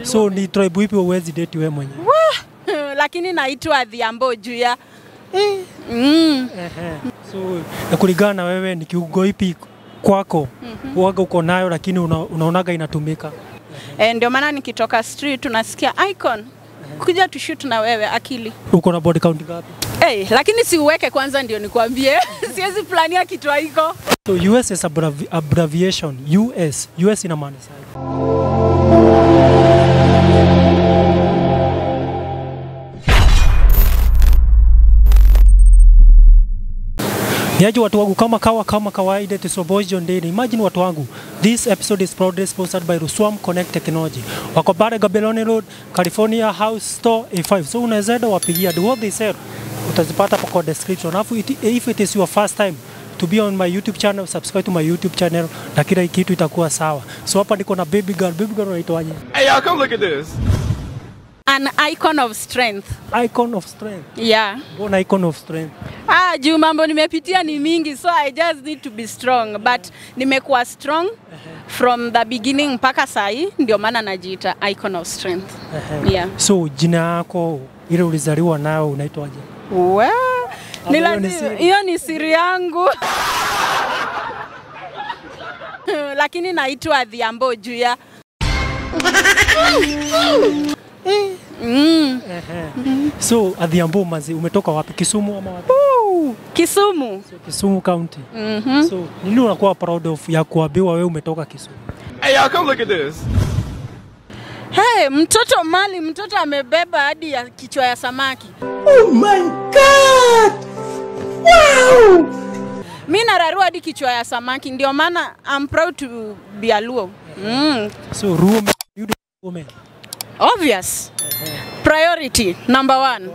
So ni tribe ipi uwezi date wewe mwenyewe? Lakini naitwa Adhiambo juu ya So kulingana na wewe ni kiungo ipi kwako uaga uko nayo lakini unaonaga inatumika? Ndio maana nikitoka street tunasikia icon. Kuja tu shoot na wewe akili. Uko na body count ngapi? Lakini si uweke kwanza ndio nikwambie. Siwezi plania kitu haiko. So US is abbreviation. US ina maana sana. Niaje watu wangu kama kawaida Boys John Day. Imagine watu wangu, this episode is proudly sponsored by Ruswam Connect Technology. Wako bare Gabelone Road, California House Store A5. So unaweza wapigia do what they said. Utazipata kwa description. Alafu if it is your first time to be on my YouTube channel, subscribe to my YouTube channel na kila kitu itakuwa sawa. So hapa niko na baby girl unaitwaje? Hey y'all, come look at this. An icon of strength. Icon of strength. Yeah. Born icon of strength. Juu mambo nimepitia ni mingi, so I just need to be strong, but nimekuwa strong from the beginning mpaka sahi, ndio maana najiita icon of strength. Yeah. So jina yako ile ulizaliwa nayo unaitwaje? Hiyo ni siri yangu. Lakini naitwa Adhiambo juu ya So Adhiambo mazi umetoka wapi? Kisumu ama wapi? Kisumu. So Kisumu County. So nini unakuwa proud of ya kuambiwa wewe umetoka Kisumu? Hey y'all, come look at this. Mtoto amebeba hadi ya kichwa ya samaki. Oh my God! Wow! Mimi nararua hadi kichwa ya samaki, ndio maana I'm proud to be a Luo. So Luo, you do women. Obvious. Priority number 1.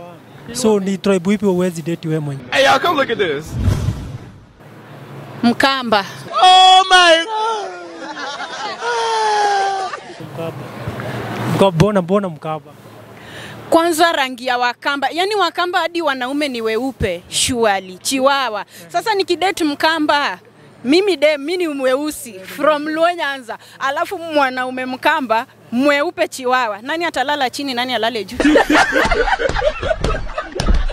So ni tribe ipi uwezi date wewe mwenyewe? Hey y'all, come look at this. Mkamba. Oh my God! Mbona Mkamba? Kwanza rangi ya Wakamba. Yani Wakamba hadi wanaume ni weupe, surely, Chiwawa. Sasa nikidate Mkamba, mimi ni mweusi from Luo Nyanza. Alafu mwanaume Mkamba mweupe Chiwawa. Nani atalala chini, nani alale juu?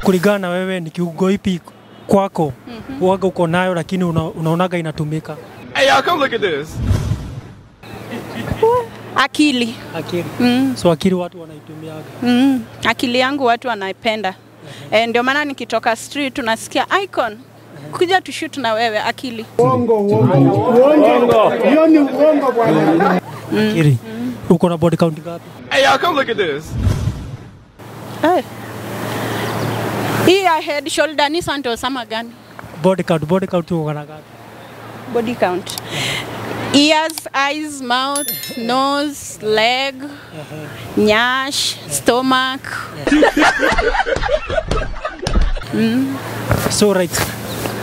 Kulingana na wewe ni kiungo ipi kwako uaga uko nayo lakini unaonaga inatumika? Hey y'all, come look at this. Akili. So akili watu wanaitumiaga. Akili yangu watu wanaipenda. Ndio maana nikitoka street tunasikia icon. Kuja tu shoot na wewe akili. Uongo. Hiyo ni uongo bwana. Akili. Uko na body count ngapi? Hey y'all, come look at this. Hii head, shoulder ni santo sama gani? Body count uko na ngapi? Body count. Ears, eyes, mouth, nose, leg, nyash, stomach. So right,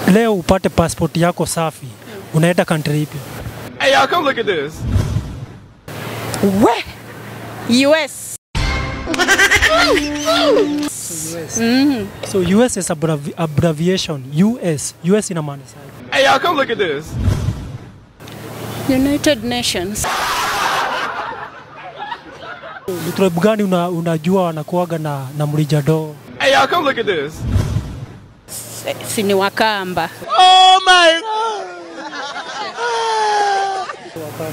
leo upate passport yako safi, unaenda country ipi? Hey y'all, come look at this. US. So US is abbreviation. US ina maana sana. Hey y'all, come look at this. United Nations. Ni tribe gani unajua wanakuaga na mlijado? Hey y'all, come look at this. Sini Wakamba. Oh my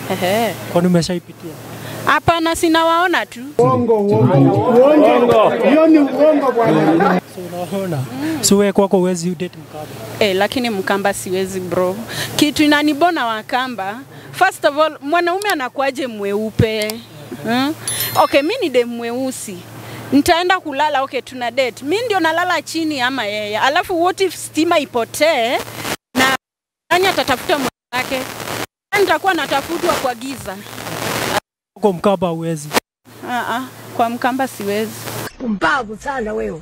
God! Kwani umeshaipitia? Hapana, sinawaona tu. Uongo. Hiyo ni uongo bwana. So unaona. So wewe kwako uwezi date Mkamba? Lakini Mkamba siwezi bro. Kitu inanibona Wakamba. First of all, mwanaume anakuaje mweupe? Okay, mimi ni dem mweusi. Nitaenda kulala, okay, tuna date. Mimi ndio nalala chini ama yeye. Alafu what if stima ipotee na nani atatafuta mwenzake? Nitakuwa natafutwa kwa giza. Kwa Mkamba uwezi? Kwa Mkamba siwezi. Pumbavu sana wewe.